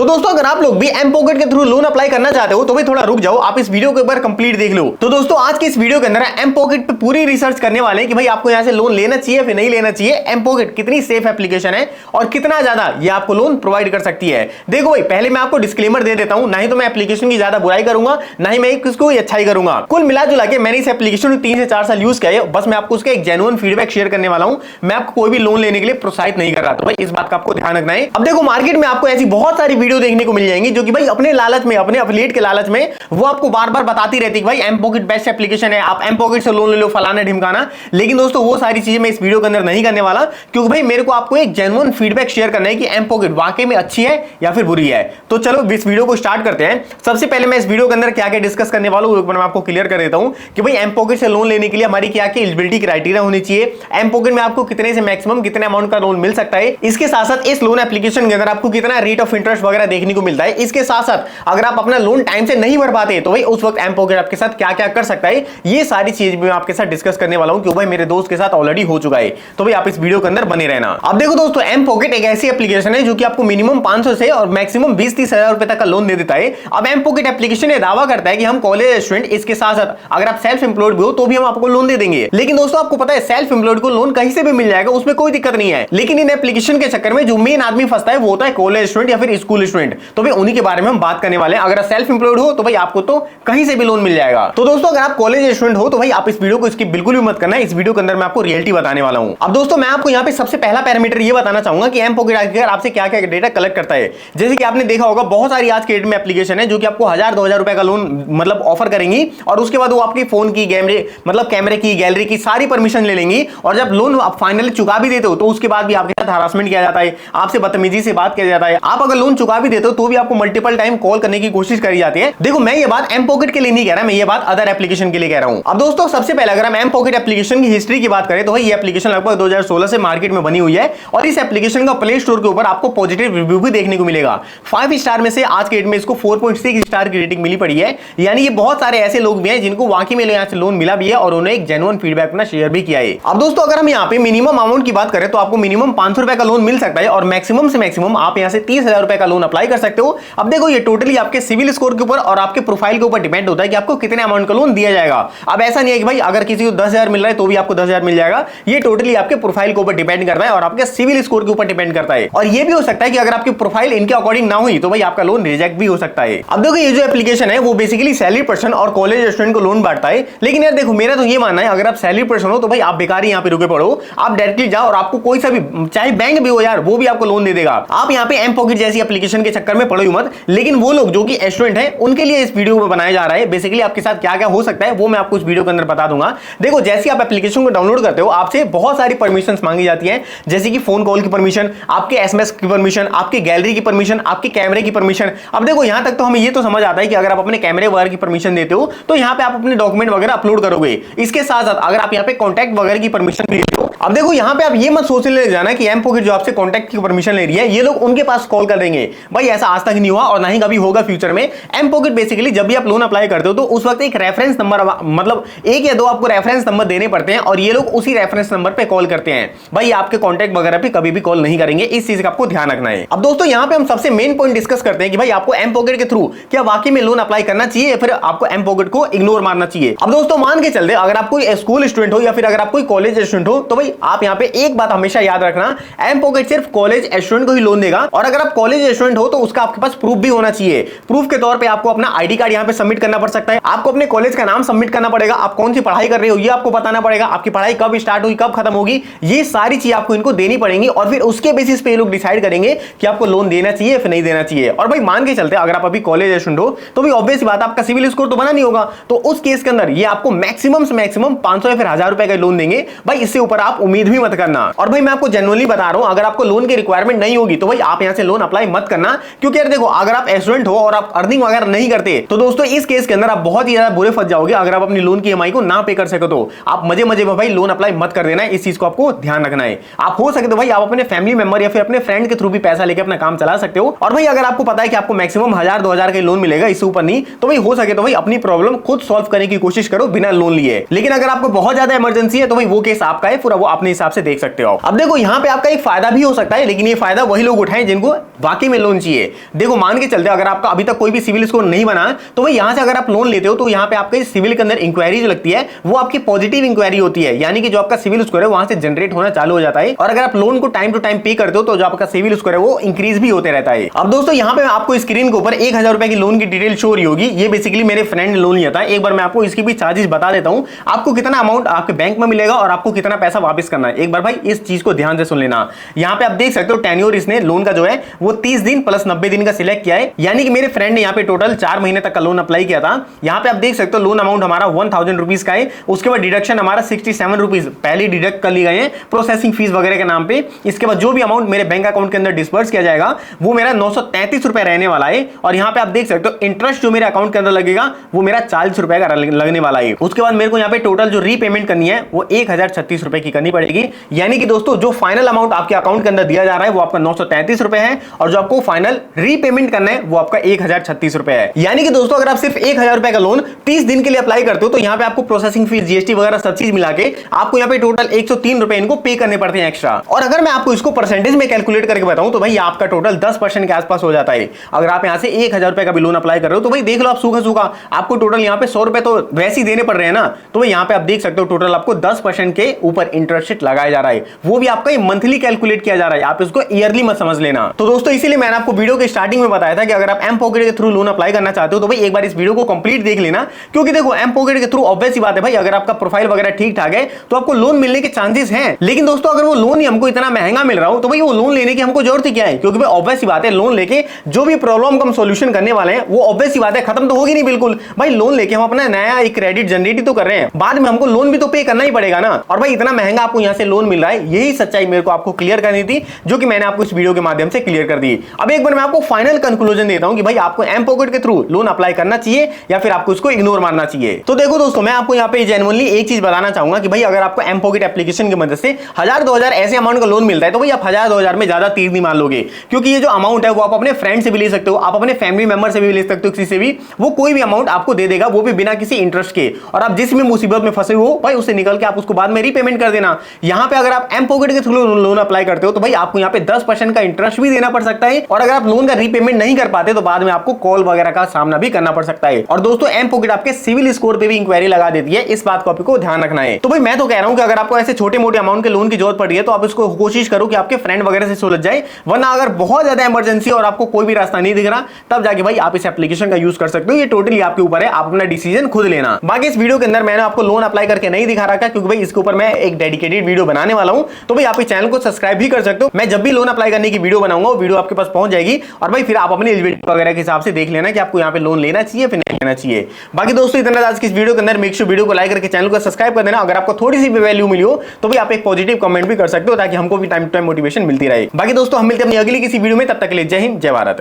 तो दोस्तों अगर आप लोग भी एम पॉकेट के थ्रू लोन अप्लाई करना चाहते हो तो भाई थोड़ा रुक जाओ, आप इस वीडियो को एक बार कंप्लीट देख लो। तो दोस्तों आज की इस वीडियो के अंदर एम पॉकेट पे पूरी रिसर्च करने वाले हैं कि भाई आपको यहां से लोन लेना चाहिए फिर नहीं लेना चाहिए, एम पॉकेट कितनी सेफ एप्लीकेशन है और कितना ज्यादा ये आपको लोन प्रोवाइड कर सकती है। देखो भाई पहले मैं आपको डिस्क्लेमर दे देता हूं, ना ही तो मैं एप्लीकेशन की ज्यादा बुराई करूंगा ना ही मैं किसको अच्छाई करूंगा। कुल मिला जुला के मैंने इस एप्लीकेशन को 3 से 4 साल यूज किया है, बस मैं आपको उसका एक जेन्युइन फीडबैक शेयर करने वाला हूं। मैं आपको कोई भी लोन लेने के लिए प्रोत्साहित नहीं कर रहा, तो भाई इस बात का आपको ध्यान रखना है। अब देखो मार्केट में आपको ऐसी बहुत सारी वीडियो देखने को मिल जाएंगी जो कि भाई अपने लालच में, अपने एफिलिएट के लालच में वो आपको बार बार बताती रहती है कि भाई एम पॉकेट बेस्ट एप्लीकेशन है, आप एम पॉकेट से लोन ले लो, फलाना ढिमकाना। लेकिन दोस्तों वो सारी चीजें मैं इस वीडियो के अंदर नहीं करने वाला, क्योंकि भाई मेरे को आपको एक जेन्युइन फीडबैक शेयर करना है कि एम पॉकेट वाकई में अच्छी है या फिर बुरी है। तो चलो इस वीडियो को स्टार्ट करते हैं। सबसे पहले मैं इस वीडियो के अंदर क्या क्या डिस्कस करने वाला हूं एक बार मैं आपको क्लियर कर देता हूं कि भाई एम पॉकेट से लोन लेने के लिए हमारी क्या क्या एलिजिबिलिटी क्राइटेरिया होनी चाहिए, एम पॉकेट में आपको कितने से मैक्सिमम कितने अमाउंट का लोन मिल सकता है, इसके साथ साथ इस लोन एप्लीकेशन के अंदर आपको कितना रेट ऑफ इंटरेस्ट वगैरह देखने को मिलता है, इसके साथ साथ अगर आप अपना लोन टाइम से नहीं भर पाते तो भाई उस वक्त एम पॉकेट आपके साथ क्या क्या कर सकता है, ये सारी चीज भी मैं आपके साथ डिस्कस करने वाला हूं, क्योंकि भाई मेरे दोस्त के साथ ऑलरेडी हो चुका है। तो भाई आप इस वीडियो के अंदर बने रहना। अब देखो दोस्तों एम पॉकेट एक ऐसी एप्लीकेशन है जो कि आपको मिनिमम 500 से और मैक्सिमम 20-30 हजार रुपए तक का लोन दे देता है। अब एम पॉकेट एप्लीकेशन ये दावा करता है कि हम कॉलेज स्टूडेंट, इसके साथ साथ अगर आप सेल्फ एम्प्लॉयड भी हो तो भी हम आपको लोन दे देंगे। लेकिन दोस्तों आपको पता है सेल्फ एम्प्लॉयड को लोन कहीं से भी मिल जाएगा, उसमें कोई दिक्कत नहीं है। लेकिन इन एप्लीकेशन के चक्कर में जो मेन आदमी फंसता है वो होता है कॉलेज स्टूडेंट या फिर स्कूल स्टूडेंट। तो भाई उन्हीं के बारे में हम बात करने वाले हैं। अगर सेल्फ एम्प्लॉयड हो तो भाई आपको तो कहीं से भी लोन मिल जाएगा। तो दोस्तों अगर आप कॉलेज स्टूडेंट हो तो भाई आप इस वीडियो को इसकी बिल्कुल भी मत करना है। इस वीडियो के अंदर मैं आपको रियलिटी बताने वाला हूं। अब दोस्तों मैं आपको यहां पे सबसे पहला पैरामीटर ये बताना चाहूंगा कि एम पॉकेट आपसे क्या क्या डेटा कलेक्ट करता है। जैसे कि आपने देखा होगा बहुत सारी आज के डेट में एप्लीकेशन है जो कि आपको 1000-2000 रुपए का लोन मतलब ऑफर करेंगी और उसके बाद वो आपकी फोन की कैमरे की गैलरी की सारी परमिशन ले लेंगी और जब लोन आप फाइनली चुका भी देते हो तो उसके बाद भी आपके साथ हरासमेंट किया जाता है, आपसे बदतमीजी से बात किया जाता है। आप अगर लोन चुका भी देते हो तो भी आपको मल्टीपल टाइम कॉल करने की कोशिश करी जाती है। देखो मैं ये बात एम पॉकेट के लिए नहीं कह रहा, मैं ये बात अदर एप्लीकेशन के लिए कह रहा हूं। अब दोस्तों सबसे पहले अगर हम एम पॉकेट एप्लीकेशन की हिस्ट्री की बात करें तो भाई ये एप्लीकेशन लगभग 2016 से मार्केट में बनी हुई है और इस एप्लीकेशन का प्ले स्टोर के ऊपर आपको पॉजिटिव रिव्यू भी देखने को मिलेगा। 5 स्टार में से आज के डेट में इसको 4.6 स्टार की रेटिंग मिली पड़ी है। यानी ये बहुत सारे ऐसे लोग भी हैं जिनको वाकई में यहां से लोन मिला भी है और उन्होंने एक जेन्युइन फीडबैक अपना शेयर भी किया है। अब दोस्तों अगर हम यहां पे मिनिमम अमाउंट की बात करें तो आपको मिनिमम 500 रुपए का लोन मिल सकता है और मैक्सिमम से मैक्सिमम आप यहां से 30,000 रुपए का लोन अप्लाई कर सकते हो। अब देखो ये टोटली आपके सिविल स्कोर के ऊपर और आपके प्रोफाइल के ऊपर डिपेंड होता है कि आपको कितने अमाउंट का लोन दिया जाएगा। अब ऐसा नहीं है कि भाई अगर किसी को 10,000 मिल रहा है तो भी आपको 10,000 मिल जाएगा। ये टोटली आपके प्रोफाइल के ऊपर डिपेंड करता है और आपके सिविल स्कोर के ऊपर डिपेंड करता है। और ये भी हो सकता है कि अगर आपकी प्रोफाइल इनके अकॉर्डिंग ना हुई तो भाई आपका लोन रिजेक्ट भी हो सकता है। अब देखो ये जो एप्लीकेशन है वो बेसिकली सैलरी पर्सन और कॉलेज स्टूडेंट को लोन बांटता है। लेकिन यार देखो मेरा तो ये मानना है अगर आप सैलरी पर्सन हो तो भाई आप बेकार ही यहाँ पे रुके पड़ो, आप डायरेक्टली जाओ और आपको कोई सा भी चाहे बैंक भी हो यार वो भी आपको लोन दे देगा। आप यहाँ पे एम पॉकेट जैसी एप्लीकेशन के चक्कर में पड़ो ही मत। लेकिन वो लोग जो कि स्टूडेंट है उनके लिए इस वीडियो में बनाया जा रहा है। बेसिकली आपके साथ क्या क्या हो सकता है वो मैं आपको इस वीडियो के अंदर बता दूंगा। देखो जैसे आप एप्लीकेशन को डाउनलोड करते हो आपसे बहुत सारी परमिशन मांगी जाती है, जैसे कि फोन कॉल की परमिशन, आपके एसएमएस की परमिशन, आपकी गैलरी की परमिशन, आपके कैमरे की परमिशन। अब देखो यहां तक तो हमें ये तो समझ आता है कि अगर आप अपने कैमरे वगैरह की परमिशन देते हो तो यहां पे आप अपने डॉक्यूमेंट वगैरह अपलोड करोगे। इसके साथ साथ अगर आप यहां पे कॉन्टैक्ट वगैरह की परमिशन भी लेते हो, अब देखो यहां पे आप ये मत सोचने लग जाना कि एम पॉकेट जो आपसे कॉन्टैक्ट की परमिशन ले रही है ये लोग उनके पास कॉल कर देंगे। भाई ऐसा आज तक नहीं हुआ और ना ही कभी होगा फ्यूचर में। एम पॉकेट बेसिकली जब भी आप लोन अप्लाई करते हो तो उस वक्त एक रेफरेंस नंबर मतलब 1 या 2 आपको रेफरेंस नंबर देने पड़ते हैं और ये लोग उसी रेफरेंस नंबर पे कॉल करते हैं। भाई आपके कॉन्टैक्ट वगैरह पे कभी भी कॉल नहीं करेंगे, इस चीज का आपको ध्यान रखना है। अब दोस्तों यहां पे हम सबसे मेन पॉइंट डिस्कस करते हैं कि भाई आपको एम पॉकेट के थ्रू क्या वाकई में लोन अप्लाई करना चाहिए या फिर आपको एम पॉकेट को इग्नोर मारना चाहिए। अब दोस्तों मान के चलते अगर आप कोई स्कूल स्टूडेंट हो या फिर अगर आप कोई कॉलेज स्टूडेंट हो तो भाई आप यहां पे एक बात हमेशा याद रखना, एम पॉकेट सिर्फ कॉलेज स्टूडेंट को ही लोन देगा और अगर आप कॉलेज स्टूडेंट हो तो उसका आपके पास प्रूफ भी होना चाहिए। प्रूफ के तौर पे आपको अपना आईडी कार्ड यहां पे सबमिट करना पड़ सकता है, आपको अपने कॉलेज का नाम सबमिट करना पड़ेगा, आप कौन सी पढ़ाई कर रहे हो ये आपको बताना पड़ेगा, आपकी पढ़ाई कब स्टार्ट हुई कब खत्म होगी, ये सारी चीज आपको इनको देनी पड़ेंगी और फिर उसके बेसिस पे ये लोग डिसाइड करेंगे कि आपको लोन देना चाहिए फिर नहीं देना चाहिए। और भाई मान के चलते अगर आप अभी कॉलेज स्टूडेंट हो तो भाई ऑब्वियस बात आपका सिविल स्कोर तो बना नहीं होगा, तो उस केस के अंदर ये आपको मैक्सिमम से मैक्सिमम 500 या फिर 1000 रुपए का लोन देंगे। भाई इससे ऊपर आप उम्मीद भी मत करना। और भाई मैं आपको जेन्युइनली बता रहा हूं अगर आपको लोन की रिक्वायरमेंट नहीं होगी तो भाई आप यहां से लोन अप्लाई मत करना, क्योंकि यार देखो अगर आप स्टूडेंट हो और आप अर्निंग वगैरह नहीं करते तो दोस्तों इस केस के अंदर आप बहुत ही ज्यादा बुरे फंस जाओगे। अगर आप अपनी लोन की ईएमआई को ना पे कर सको तो आप मजे मजे में भाई लोन अप्लाई मत कर देना है, इस चीज को आपको ध्यान रखना है। आप हो सके तो भाई आप अपने फैमिली मेंबर या फिर अपने फ्रेंड के थ्रू भी पैसा लेके अपना काम चला सकते हो। और भाई अगर आपको पता है कि आपको मैक्सिमम 1000-2000 का लोन मिलेगा, इससे ऊपर नहीं, तो भाई हो सके तो भाई अपनी प्रॉब्लम खुद सॉल्व करने की कोशिश करो बिना लोन लिए। लेकिन अगर आपको बहुत ज्यादा इमरजेंसी है तो भाई वो केस आपका है, पूरा वो अपने हिसाब से देख सकते हो। अब देखो यहाँ पे आपका एक फायदा भी हो सकता है, लेकिन ये फायदा वही लोग उठाएं जिनको वाकई में लोन लोन चाहिए। देखो मान के चलते अगर आपका अभी तक कोई भी सिविल स्कोर नहीं बना तो भाई यहां से अगर आप लोन लेते हो तो यहां पे आपके सिविल के अंदर इंक्वायरी जो लगती है वो आपकी पॉजिटिव इंक्वायरी होती है, यानी कि जो आपका सिविल स्कोर है वहां से जनरेट होना चालू हो जाता है। और अगर आप लोन को टाइम टू टाइम पे करते हो तो जो आपका सिविल स्कोर है वो इंक्रीज भी होते रहता है। अब दोस्तों यहां पे आपको स्क्रीन के ऊपर 1000 रुपए की लोन की डिटेल शो रही होगी। ये बेसिकली मेरे फ्रेंड ने लोन लिया था। एक बार मैं आपको इसकी भी चार्जेस बता देता हूं, आपको कितना अमाउंट आपके बैंक में मिलेगा और आपको कितना पैसा वापस करना है। एक बार भाई इस चीज को ध्यान से सुन लेना। यहां पे आप देख सकते हो टेन्योर इसने लोन का जो है वो 30 दिन प्लस 90 दिन का सिलेक्ट किया है, यानी कि मेरे फ्रेंड ने यहां पे टोटल 4 महीने तक का लोन अप्लाई किया था। यहां पे आप देख सकते हो लोन अमाउंट हमारा 1000 रुपीज का है। उसके बाद डिडक्शन हमारा 67 रुपीज पहले डिडक्ट कर ली गए हैं प्रोसेसिंग फीस वगैरह के नाम पे। इसके बाद जो भी अमाउंट मेरे बैंक अकाउंट के अंदर डिस्पर्स किया जाएगा वो मेरा 933 रुपए रहने वाला है। और यहां पे आप देख सकते हो इंटरेस्ट जो मेरे अकाउंट के अंदर लगेगा वो मेरा 40 रुपए का लगने वाला है। उसके बाद मेरे को यहां पे टोटल जो रीपेमेंट करनी है वो 1036 रुपए की करनी पड़ेगी, यानी कि दोस्तों जो फाइनल अमाउंट आपके अकाउंट के अंदर दिया जा रहा है वो आपका 933 रुपए है और जो आपको फाइनल रीपेमेंट करना है वो आपका 1036 रुपए है। यानी कि दोस्तों अगर आप सिर्फ 1000 रुपए का लोन 30 दिन के लिए अप्लाई करते हो तो यहां पे आपको प्रोसेसिंग फीस जीएसटी वगैरह सब चीज मिला के आपको यहां पे टोटल 103 रुपए इनको पे करने पड़ते हैं एक्स्ट्रा। और अगर मैं आपको इसको परसेंटेज में कैलकुलेट करके बताऊं तो भाई आपका टोटल 10% के आसपास हो जाता है। अगर आप यहां से 1000 रुपए का भी लोन अप्लाई कर रहे हो तो भाई देख लो आप सूखा सूखा आपको टोटल यहां पे 100 रुपए तो वैसे ही देने पड़ रहे हैं ना। तो भाई यहां पे आप देख सकते हो टोटल आपको 10% के ऊपर इंटरेस्ट लगाया जा रहा है, वो भी आपका मंथली कैलकुलेट किया जा रहा है, आप इसको ईयरली मत समझ लेना। तो दोस्तों इसीलिए मैंने आपको वीडियो के स्टार्टिंग में बताया था कि अगर आप एम पॉकेट के थ्रू लोन अप्लाई करना चाहते हो तो भाई एक बार इस वीडियो को कंप्लीट देख लेना, क्योंकि देखो एम पॉकेट के थ्रू ऑब्वियस ही बात है भाई अगर आपका प्रोफाइल वगैरह ठीक ठाक है तो आपको लोन मिलने के चांसेस हैं। लेकिन दोस्तों अगर वो लोन ही हमको इतना महंगा मिल रहा हो तो भाई वो लोन लेने की हमको जरूरत ही क्या है, क्योंकि भाई ऑब्वियस ही बात है लोन लेके जो भी प्रॉब्लम का हम सॉल्यूशन करने वाले हैं वो ऑब्वियस ही बात है खत्म तो होगी नहीं बिल्कुल। भाई लोन लेके हम अपना नया एक क्रेडिट जनरेट तो कर रहे हैं, बाद में हमको लोन भी तो पे करना ही पड़ेगा ना। और भाई इतना महंगा आपको यहां से लोन मिल रहा है, यही सच्चाई मेरे को आपको क्लियर करनी थी जो कि मैंने आपको इस वीडियो के माध्यम से क्लियर कर दी। अब एक बार मैं आपको फाइनल कंक्लूजन देता हूं कि भाई आपको एम पॉकेट के थ्रू लोन अप्लाई करना चाहिए या फिर आपको इसको इग्नोर मारना चाहिए। तो देखो दोस्तों मैं आपको यहां पे जेन्युइनली एक चीज बताना चाहूंगा कि भाई अगर आपको एम पॉकेट एप्लीकेशन की मदद से 1000-2000 ऐसे अमाउंट का लोन मिलता है तो भाई आप 1000-2000 में ज्यादा तीर नहीं मान लोगे, क्योंकि ये जो अमाउंट है वो आप अपने फ्रेंड से भी ले सकते हो, आप अपने फैमिली मेंबर से भी ले सकते हो, किसी से भी वो कोई भी अमाउंट आपको दे देगा, वो भी बिना किसी इंटरेस्ट के। और आप जिस भी मुसीबत में फंसे हो भाई उससे निकल के आप उसको बाद में रीपेमेंट कर देना। यहां पे अगर आप एम पॉकेट के थ्रू लोन अप्लाई करते हो तो भाई आपको यहां पे 10% का इंटरेस्ट भी देना पड़ सकता है, और अगर आप लोन का रीपेमेंट नहीं कर पाते तो बाद में आपको कॉल वगैरह का सामना भी करना पड़ सकता है। और दोस्तों एम पॉकेट आपके सिविल स्कोर पे भी इंक्वायरी लगा देती है, इस बात को आपको ध्यान रखना है। तो भाई मैं तो कह रहा हूं कि अगर आपको ऐसे छोटे मोटे अमाउंट के लोन की जरूरत पड़ी है तो आप इसको कोशिश करो कि आपके फ्रेंड वगैरह से सुलझ जाए, वरना अगर बहुत ज्यादा इमरजेंसी और आपको कोई भी रास्ता नहीं दिख रहा तब जाके भाई आप इस एप्लीकेशन का यूज कर सकते हो। ये टोटली आपके ऊपर है, आप अपना डिसीजन खुद लेना। बाकी इस वीडियो के अंदर मैंने आपको लोन अप्लाई करके नहीं दिखा रखा क्योंकि भाई इसके ऊपर मैं एक डेडिकेटेड वीडियो बनाने वाला हूं, तो भाई आप इस चैनल को सब्सक्राइब भी कर सकते हो। मैं जब भी लोन अप्लाई करने की वीडियो बनाऊंगा वो वीडियो आपके पास पहुंच जाएगी और भाई फिर आप अपनी एलिजिबिलिटी वगैरह के हिसाब से देख लेना कि आपको यहाँ पे लोन लेना चाहिए फिर नहीं लेना चाहिए। बाकी दोस्तों इतना आज की इस वीडियो के अंदर मेक श्योर वीडियो को लाइक करके चैनल को सब्सक्राइब कर देना। अगर आपको थोड़ी सी भी वैल्यू मिली हो तो भाई आप एक पॉजिटिव कमेंट भी कर सकते हो ताकि हमको भी टाइम टू टाइम मोटिवेशन मिलती रहे। बाकी दोस्तों हम मिलते हैं अपनी अगली किसी वीडियो में, तब तक के लिए जय हिंद जय भारत।